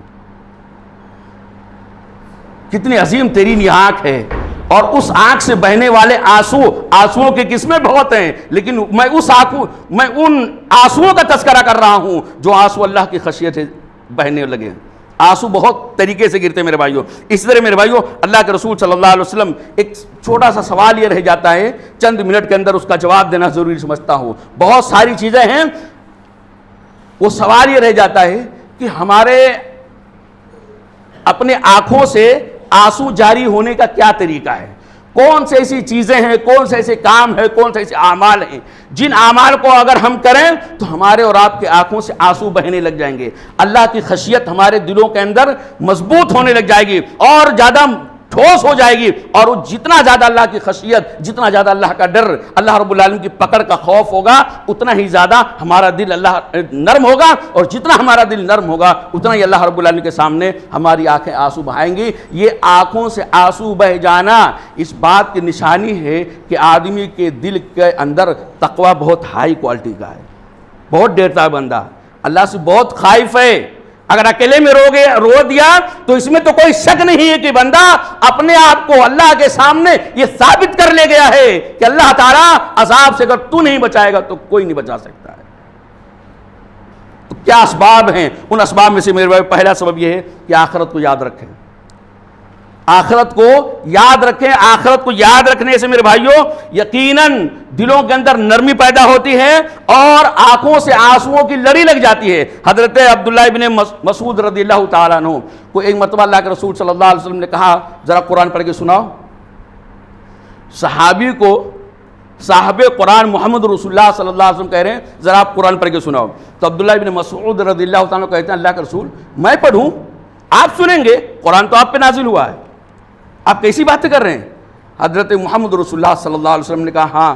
S2: کتنی عظیم ترین یہ آنکھ ہے، اور اس آنکھ سے بہنے والے آنسوؤں کی قسمیں بہت ہیں، لیکن میں ان آنسوؤں کا تذکرہ کر رہا ہوں جو آنسو اللہ کی خشیت سے بہنے لگے۔ آنسو بہت طریقے سے گرتے ہیں میرے بھائیوں۔ اس طرح میرے بھائیوں اللہ کے رسول صلی اللہ علیہ وسلم، ایک چھوٹا سا سوال یہ رہ جاتا ہے، چند منٹ کے اندر اس کا جواب دینا ضروری سمجھتا ہوں، بہت ساری چیزیں ہیں، وہ سوال یہ رہ جاتا ہے کہ ہمارے اپنے آنکھوں سے آنسو جاری ہونے کا کیا طریقہ ہے، کون سے ایسی چیزیں ہیں، کون سے ایسے کام ہیں، کون سے ایسے اعمال ہیں جن اعمال کو اگر ہم کریں تو ہمارے اور آپ کے آنکھوں سے آنسو بہنے لگ جائیں گے، اللہ کی خشیت ہمارے دلوں کے اندر مضبوط ہونے لگ جائے گی اور زیادہ ٹھوس ہو جائے گی، اور جتنا زیادہ اللہ کی خشیت، جتنا زیادہ اللہ کا ڈر، اللہ رب العالمین کی پکڑ کا خوف ہوگا، اتنا ہی زیادہ ہمارا دل نرم ہوگا، اور جتنا ہمارا دل نرم ہوگا اتنا ہی اللہ رب العالمین کے سامنے ہماری آنکھیں آنسو بہائیں گی۔ یہ آنکھوں سے آنسو بہ جانا اس بات کی نشانی ہے کہ آدمی کے دل کے اندر تقوی بہت ہائی کوالٹی کا ہے، بہت ڈرتا ہے بندہ، اللہ سے بہت خائف ہے۔ اگر اکیلے میں رو دیا تو اس میں تو کوئی شک نہیں ہے کہ بندہ اپنے آپ کو اللہ کے سامنے یہ ثابت کر لے گیا ہے کہ اللہ تعالیٰ عذاب سے اگر تو نہیں بچائے گا تو کوئی نہیں بچا سکتا ہے۔ تو کیا اسباب ہیں؟ ان اسباب میں سے میرے بھائی پہلا سبب یہ ہے کہ آخرت کو یاد رکھیں، آخرت کو یاد رکھیں۔ آخرت کو یاد رکھنے سے میرے بھائیوں یقیناً دلوں کے اندر نرمی پیدا ہوتی ہے اور آنکھوں سے آنسوؤں کی لڑی لگ جاتی ہے۔ حضرت عبداللہ ابن مسعود رضی اللہ تعالیٰ عنہ کو ایک مرتبہ اللہ کے رسول صلی اللہ علیہ وسلم نے کہا ذرا قرآن پڑھ کے سناؤ۔ صحابی کو صاحب قرآن محمد رسول اللہ صلی اللہ علیہ وسلم کہہ رہے ہیں ذرا آپ قرآن پڑھ کے سناؤ، تو عبداللہ ابن مسعود رضی اللہ تعالیٰ کہتے ہیں اللہ کے رسول میں پڑھوں آپ سنیں گے؟ قرآن تو آپ پہ نازل ہوا ہے، آپ کیسی باتیں کر رہے ہیں؟ حضرت محمد رسول اللہ صلی اللہ علیہ وسلم نے کہا ہاں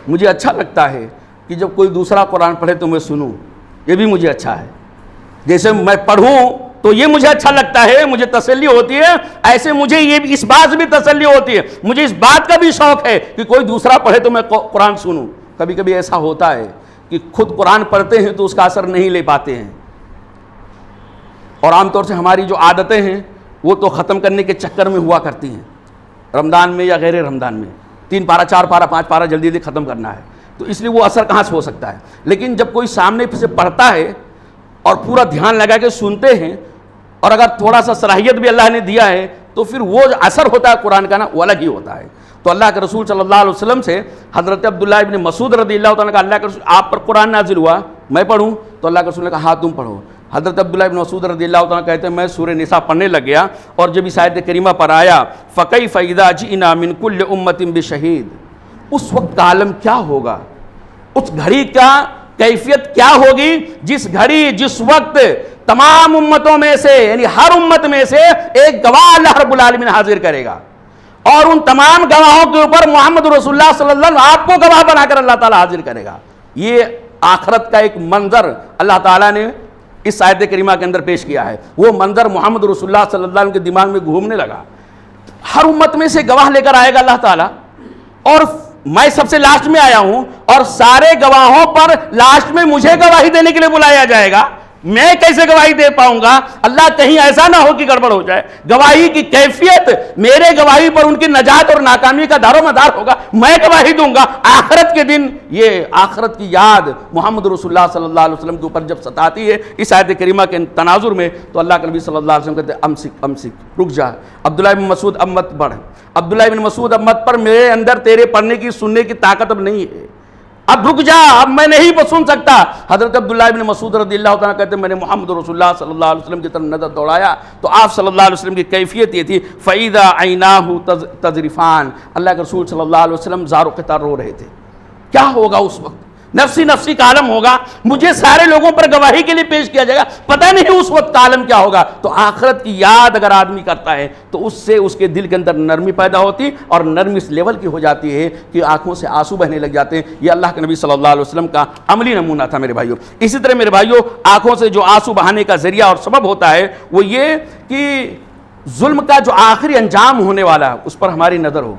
S2: مجھے اچھا لگتا ہے کہ جب کوئی دوسرا قرآن پڑھے تو میں سنوں، یہ بھی مجھے اچھا ہے، جیسے میں پڑھوں تو یہ مجھے اچھا لگتا ہے، مجھے تسلی ہوتی ہے، ایسے مجھے یہ اس بات سے بھی تسلی ہوتی ہے، مجھے اس بات کا بھی شوق ہے کہ کوئی دوسرا پڑھے تو میں قرآن سنوں۔ کبھی کبھی ایسا ہوتا ہے کہ خود قرآن پڑھتے ہیں تو اس کا اثر نہیں لے پاتے ہیں، اور عام طور سے ہماری جو عادتیں ہیں وہ تو ختم کرنے کے چکر میں ہوا کرتی ہیں، رمضان میں یا غیر رمضان میں 3 پارہ 4 پارہ 5 پارہ جلدی جلدی ختم کرنا ہے، تو اس لیے وہ اثر کہاں سے ہو سکتا ہے۔ لیکن جب کوئی سامنے سے پڑھتا ہے اور پورا دھیان لگا کے سنتے ہیں، اور اگر تھوڑا سا صلاحیت بھی اللہ نے دیا ہے تو پھر وہ جو اثر ہوتا ہے قرآن کا نا وہ الگ ہی ہوتا ہے۔ تو اللہ کے رسول صلی اللہ علیہ وسلم سے حضرت عبداللہ ابن مسعود رضی اللہ تعالیٰ کا اللہ کے رسول آپ پر قرآن نازل ہوا، میں پڑھوں؟ تو اللہ کے رسول نے کہا ہاں تم پڑھو۔ حضرت عبداللہ ابن مسعود رضی اللہ تعالیٰ کہتے ہیں میں سورہ نساء پڑھنے لگ گیا، اور جب اس آیت کریمہ پر آیا فَكَيْفَ إِذَا جِئْنَا مِن كُلِّ أُمَّةٍ بِشَهِيدٍ، اس وقت کا عالم کیا ہوگا، اس گھڑی کا کیفیت کیا ہوگی جس گھڑی جس وقت تمام امتوں میں سے یعنی ہر امت میں سے ایک گواہ اللہ رب العالمین حاضر کرے گا، اور ان تمام گواہوں کے اوپر محمد رسول اللہ صلی اللہ علیہ وسلم آپ کو گواہ بنا کر اللہ تعالیٰ حاضر کرے گا۔ یہ آخرت کا ایک منظر اللہ تعالیٰ نے اس آیت کریمہ کے اندر پیش کیا ہے، وہ منظر محمد رسول اللہ صلی اللہ علیہ وسلم کے دماغ میں گھومنے لگا۔ ہر امت میں سے گواہ لے کر آئے گا اللہ تعالیٰ، اور میں سب سے لاسٹ میں آیا ہوں، اور سارے گواہوں پر لاسٹ میں مجھے گواہی دینے کے لیے بلایا جائے گا۔ میں کیسے گواہی دے پاؤں گا؟ اللہ کہیں ایسا نہ ہو کہ گڑبڑ ہو جائے، گواہی کی کیفیت میرے گواہی پر ان کی نجات اور ناکامی کا دار و مدار ہوگا، میں گواہی دوں گا آخرت کے دن۔ یہ آخرت کی یاد محمد رسول اللہ صلی اللہ علیہ وسلم کے اوپر جب ستاتی ہے اس آیت کریمہ کے تناظر میں، تو اللہ کے نبی صلی اللہ علیہ وسلم کہتے ہیں امسک رک جا، عبداللہ بن مسعود اب مت پڑھ، عبداللہ بن مسعود اب مت پڑھ، میرے اندر تیرے پڑھنے کی سننے کی طاقت اب نہیں ہے، اب رک جا، اب میں نہیں سن سکتا۔ حضرت عبداللہ ابن مسعود رضی اللہ تعالیٰ کہتے ہیں میں نے محمد رسول اللہ صلی اللہ علیہ وسلم کی طرف نظر دوڑایا تو آپ صلی اللہ علیہ وسلم کی کیفیت یہ تھی فَإِذَا عَيْنَاهُ تَذْرِفَانِ، اللہ کے رسول صلی اللہ علیہ وسلم زار و قطار رو رہے تھے۔ کیا ہوگا اس وقت؟ نفسی نفسی کا عالم ہوگا، مجھے سارے لوگوں پر گواہی کے لیے پیش کیا جائے گا، پتہ نہیں اس وقت کا عالم کیا ہوگا۔ تو آخرت کی یاد اگر آدمی کرتا ہے تو اس سے اس کے دل کے اندر نرمی پیدا ہوتی، اور نرمی اس لیول کی ہو جاتی ہے کہ آنکھوں سے آنسو بہنے لگ جاتے ہیں۔ یہ اللہ کے نبی صلی اللہ علیہ وسلم کا عملی نمونہ تھا میرے بھائیوں۔ اسی طرح میرے بھائیوں آنکھوں سے جو آنسو بہانے کا ذریعہ اور سبب ہوتا ہے وہ یہ کہ ظلم کا جو آخری انجام ہونے والا ہے اس پر ہماری نظر ہو۔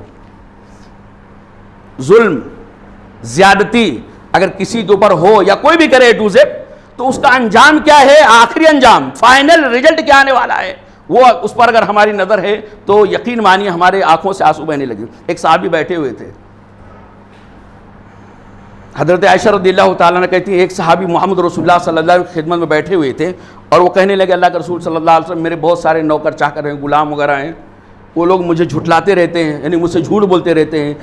S2: ظلم، زیادتی اگر کسی کے اوپر ہو یا کوئی بھی کرے اے ٹو زیڈ، تو اس کا انجام کیا ہے، آخری انجام، فائنل رزلٹ کیا آنے والا ہے، وہ اس پر اگر ہماری نظر ہے تو یقین مانیے ہمارے آنکھوں سے آنسو بہنے لگے۔ ایک صحابی بیٹھے ہوئے تھے، حضرت عائشہ رضی اللہ تعالیٰ نے کہتی ہے ایک صحابی محمد رسول اللہ صلی اللہ علیہ وسلم کی خدمت میں بیٹھے ہوئے تھے اور وہ کہنے لگے اللہ کے رسول صلی اللہ علیہ وسلم میرے بہت سارے نوکر چاکر ہیں، غلام وغیرہ ہیں، وہ لوگ مجھے جھٹلاتے رہتے ہیں، یعنی مجھ سے جھوٹ بولتے رہتے ہیں،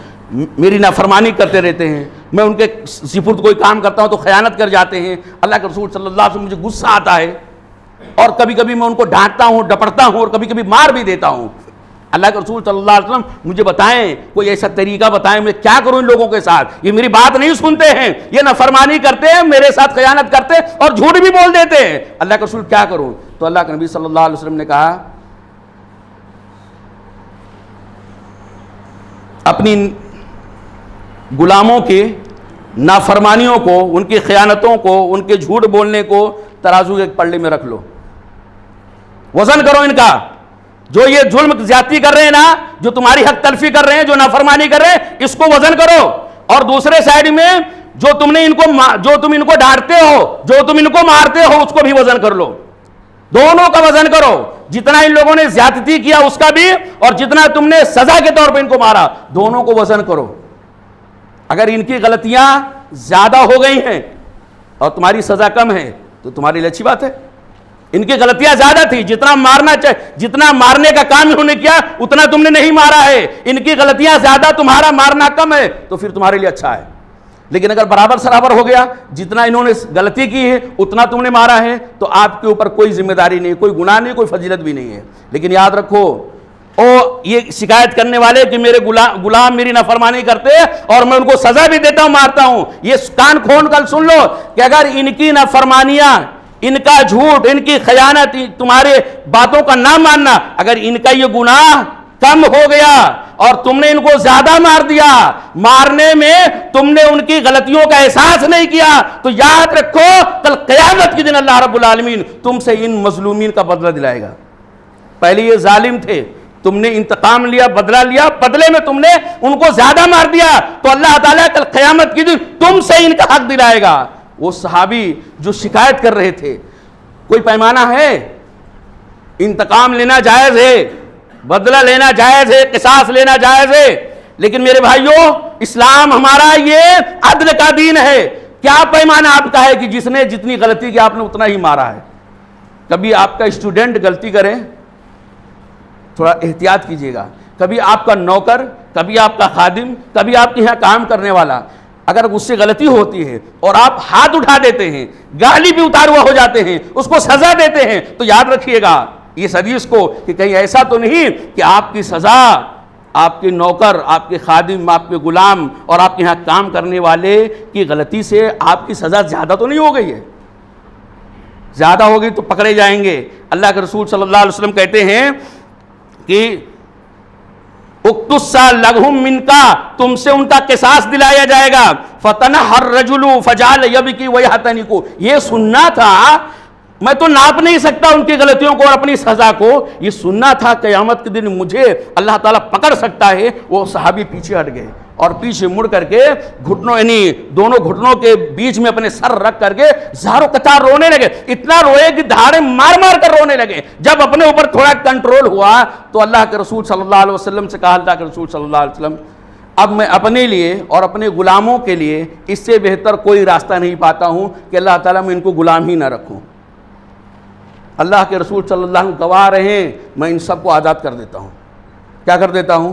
S2: میری نافرمانی کرتے رہتے ہیں، میں ان کے سپرد کوئی کام کرتا ہوں تو خیانت کر جاتے ہیں۔ اللہ کے رسول صلی اللہ علیہ وسلم مجھے غصہ آتا ہے اور کبھی کبھی میں ان کو ڈانٹتا ہوں، ڈپٹتا ہوں اور کبھی کبھی مار بھی دیتا ہوں۔ اللہ کے رسول صلی اللہ علیہ وسلم مجھے بتائیں، کوئی ایسا طریقہ بتائیں میں کیا کروں ان لوگوں کے ساتھ، یہ میری بات نہیں سنتے ہیں، یہ نافرمانی کرتے ہیں، میرے ساتھ خیانت کرتے اور جھوٹ بھی بول دیتے ہیں، اللہ کے رسول کیا کروں؟ تو اللہ کے نبی صلی اللہ علیہ وسلم نے کہا اپنی غلاموں کی نافرمانیوں کو، ان کی خیانتوں کو، ان کے جھوٹ بولنے کو ترازو کے پلڑے میں رکھ لو، وزن کرو ان کا، جو یہ ظلم زیادتی کر رہے ہیں نا، جو تمہاری حق تلفی کر رہے ہیں، جو نافرمانی کر رہے ہیں، اس کو وزن کرو، اور دوسرے سائڈ میں جو تم ان کو ڈانٹتے ہو، جو تم ان کو مارتے ہو، اس کو بھی وزن کر لو، دونوں کا وزن کرو، جتنا ان لوگوں نے زیادتی کیا اس کا بھی اور جتنا تم نے سزا کے طور پہ ان کو مارا، دونوں کو وزن کرو۔ اگر ان کی غلطیاں زیادہ ہو گئی ہیں اور تمہاری سزا کم ہے تو تمہاری لیے اچھی بات ہے۔ ان کی غلطیاں زیادہ تھی، جتنا مارنے کا کام انہوں نے کیا اتنا تم نے نہیں مارا ہے، ان کی غلطیاں زیادہ، تمہارا مارنا کم ہے، تو پھر تمہارے لیے اچھا ہے۔ لیکن اگر برابر سرابر ہو گیا، جتنا انہوں نے غلطی کی ہے اتنا تم نے مارا ہے، تو آپ کے اوپر کوئی ذمہ داری نہیں، کوئی گناہ نہیں، کوئی فضیلت بھی نہیں ہے۔ لیکن یاد رکھو یہ شکایت کرنے والے کہ میرے غلام میری نافرمانی کرتے اور میں ان کو سزا بھی دیتا ہوں، مارتا ہوں، یہ کان کھول کر سن لو کہ اگر ان کی نافرمانیاں، ان کا جھوٹ، ان کی خیانت، تمہارے باتوں کا نہ ماننا، اگر ان کا یہ گناہ کم ہو گیا اور تم نے ان کو زیادہ مار دیا، مارنے میں تم نے ان کی غلطیوں کا احساس نہیں کیا، تو یاد رکھو کل قیامت کے دن اللہ رب العالمین تم سے ان مظلومین کا بدلہ دلائے گا۔ پہلے یہ ظالم تھے، تم نے انتقام لیا، بدلہ لیا، بدلے میں تم نے ان کو زیادہ مار دیا، تو اللہ تعالیٰ کل قیامت کے دن تم سے ان کا حق دلائے گا۔ وہ صحابی جو شکایت کر رہے تھے، کوئی پیمانہ ہے؟ انتقام لینا جائز ہے، بدلہ لینا جائز ہے، قصاص لینا جائز ہے، لیکن میرے بھائیوں اسلام ہمارا یہ عدل کا دین ہے۔ کیا پیمانہ آپ کا ہے کہ جس نے جتنی غلطی کی آپ نے اتنا ہی مارا ہے؟ کبھی آپ کا اسٹوڈنٹ غلطی کرے، تھوڑا احتیاط کیجئے گا، کبھی آپ کا نوکر، کبھی آپ کا خادم، کبھی آپ کے یہاں کام کرنے والا، اگر اس سے غلطی ہوتی ہے اور آپ ہاتھ اٹھا دیتے ہیں، گالی بھی اتار ہوا ہو جاتے ہیں، اس کو سزا دیتے ہیں، تو یاد رکھیے گا اس حدیث کو کہ کہیں ایسا تو نہیں کہ آپ کی سزا آپ کے نوکر، آپ کے خادم، آپ کے غلام اور آپ کے یہاں کام کرنے والے کی غلطی سے آپ کی سزا زیادہ تو نہیں ہو گئی ہے؟ زیادہ ہوگی تو پکڑے جائیں گے۔ اللہ کے رسول صلی اللہ علیہ وسلم کہتے ہیں کہ اقتصا لغم من کا، تم سے ان کا قصاص دلایا جائے گا۔ فتنح الرجل فجعل یبکی ویحتنک، یہ سننا تھا، میں تو ناپ نہیں سکتا ان کی غلطیوں کو اور اپنی سزا کو، یہ سننا تھا قیامت کے دن مجھے اللہ تعالیٰ پکڑ سکتا ہے۔ وہ صحابی پیچھے ہٹ گئے اور پیچھے مڑ کر کے گھٹنوں، یعنی دونوں گھٹنوں کے بیچ میں اپنے سر رکھ کر کے زاروں قطار رونے لگے، اتنا روئے کہ دھاڑیں مار مار کر رونے لگے۔ جب اپنے اوپر تھوڑا کنٹرول ہوا تو اللہ کے رسول صلی اللہ علیہ وسلم سے کہا، اللہ کے رسول صلی اللہ علیہ وسلم اب میں اپنے لیے اور اپنے غلاموں کے لیے اس سے بہتر کوئی راستہ نہیں پاتا ہوں کہ اللہ تعالیٰ میں ان کو غلام ہی نہ رکھوں۔ اللہ کے رسول صلی اللہ علیہ وسلم گواہ رہے ہیں، میں ان سب کو آزاد کر دیتا ہوں۔ کیا کر دیتا ہوں؟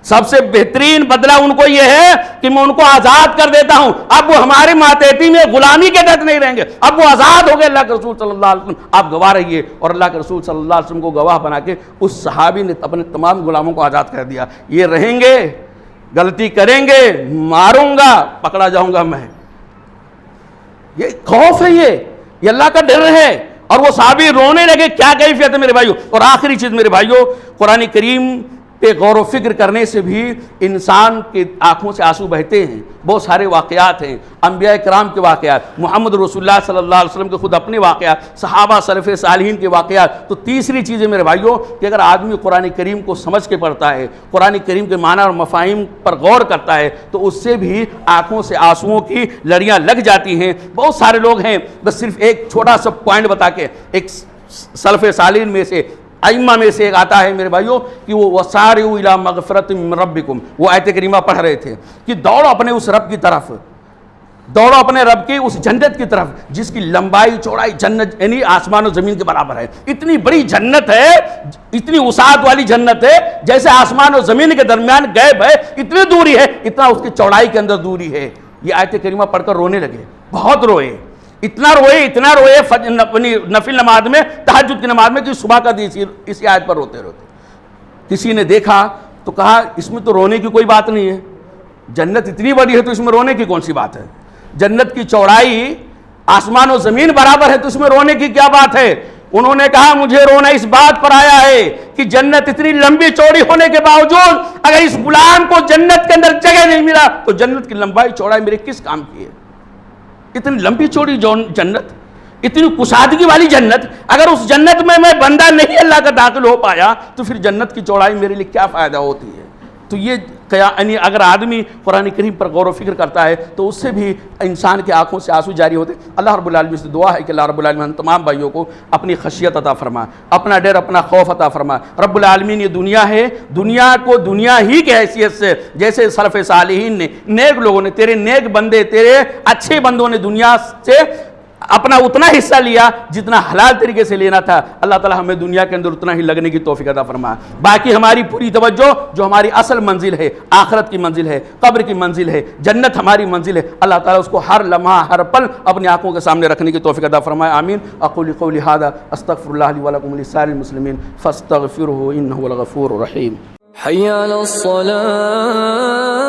S2: سب سے بہترین بدلہ ان کو یہ ہے کہ میں ان کو آزاد کر دیتا ہوں، اب وہ ہمارے ماتحتی میں غلامی کے تحت نہیں رہیں گے، اب وہ آزاد ہو گئے۔ اللہ کے رسول صلی اللہ علیہ وسلم آپ گواہ رہیے، اور اللہ کے رسول صلی اللہ علیہ وسلم کو گواہ بنا کے اس صحابی نے اپنے تمام غلاموں کو آزاد کر دیا۔ یہ رہیں گے، غلطی کریں گے، ماروں گا، پکڑا جاؤں گا میں۔ یہ خوف ہے، یہ اللہ کا ڈر ہے۔ اور وہ صحابی رونے لگے، کیا کیفیت ہے میرے بھائیوں۔ اور آخری چیز میرے بھائیوں، قرآن کریم پہ غور و فکر کرنے سے بھی انسان کی آنکھوں سے آنسو بہتے ہیں۔ بہت سارے واقعات ہیں، انبیاء کرام کے واقعات، محمد رسول اللہ صلی اللہ علیہ وسلم کے خود اپنے واقعات، صحابہ سلف صالحین کے واقعات۔ تو تیسری چیز ہے میرے بھائیوں کہ اگر آدمی قرآن کریم کو سمجھ کے پڑھتا ہے، قرآن کریم کے معنی اور مفاہیم پر غور کرتا ہے، تو اس سے بھی آنکھوں سے آنسوؤں کی لڑیاں لگ جاتی ہیں۔ بہت سارے لوگ ہیں، بس صرف ایک چھوٹا سا پوائنٹ بتا کے، ایک سلف صالحین میں سے ائمہ میں سے ایک آتا ہے میرے بھائیوں کہ وہ وَسَارِعُوا إِلَىٰ مَغْفِرَةٍ مِّن رَبِّكُمْ، وہ آیت کریمہ پڑھ رہے تھے کہ دوڑو اپنے اس رب کی طرف، دوڑو اپنے رب کی اس جنت کی طرف جس کی لمبائی چوڑائی جنت یعنی آسمان و زمین کے برابر ہے۔ اتنی بڑی جنت ہے، اتنی وسعت والی جنت ہے، جیسے آسمان و زمین کے درمیان غیب ہے، اتنی دوری ہے، اتنا اس کی چوڑائی کے اندر دوری ہے۔ یہ آیت کریمہ پڑھ کر رونے لگے، بہت روئے، اتنا روئے نفل نماز میں، تہجد کی نماز میں، کہ صبح کا اسی آیت پر روتے روتے۔ کسی نے دیکھا تو کہا اس میں تو رونے کی کوئی بات نہیں ہے، جنت اتنی بڑی ہے تو اس میں رونے کی کون سی بات ہے؟ جنت کی چوڑائی آسمان و زمین برابر ہے تو اس میں رونے کی کیا بات ہے؟ انہوں نے کہا مجھے رونا اس بات پر آیا ہے کہ جنت اتنی لمبی چوڑی ہونے کے باوجود اگر اس غلام کو جنت کے اندر جگہ نہیں ملا تو جنت کی لمبائی چوڑائی میرے کس کام کی ہے؟ اتنی لمبی چوڑی جنت، اتنی کشادگی والی جنت، اگر اس جنت میں بندہ نہیں اللہ کا داخل ہو پایا تو پھر جنت کی چوڑائی میرے لیے کیا فائدہ ہوتی ہے؟ تو یہ یعنی اگر آدمی قرآن کریم پر غور و فکر کرتا ہے تو اس سے بھی انسان کی آنکھوں سے آنسو جاری ہوتے۔ اللہ رب العالمین سے دعا ہے کہ اللہ رب العالمین تمام بھائیوں کو اپنی خشیت عطا فرما، اپنا ڈر، اپنا خوف عطا فرما۔ رب العالمین یہ دنیا ہے، دنیا کو دنیا ہی کی حیثیت سے جیسے سلف صالحین نے، نیک لوگوں نے، تیرے نیک بندے، تیرے اچھے بندوں نے دنیا سے اپنا اتنا حصہ لیا جتنا حلال طریقے سے لینا تھا، اللہ تعالی ہمیں دنیا کے اندر اتنا ہی لگنے کی توفیق عطا فرما۔ باقی ہماری پوری توجہ جو ہماری اصل منزل ہے، آخرت کی منزل ہے، قبر کی منزل ہے، جنت ہماری منزل ہے، اللہ تعالیٰ اس کو ہر لمحہ ہر پل اپنی آنکھوں کے سامنے رکھنے کی توفیق عطا فرمائے، آمین۔ اقول قولی ھذا استغفر اللہ لی ولکم ولسائر المسلمین فاستغفروہ انہ هو الغفور الرحیم۔
S1: حی علی الصلاۃ۔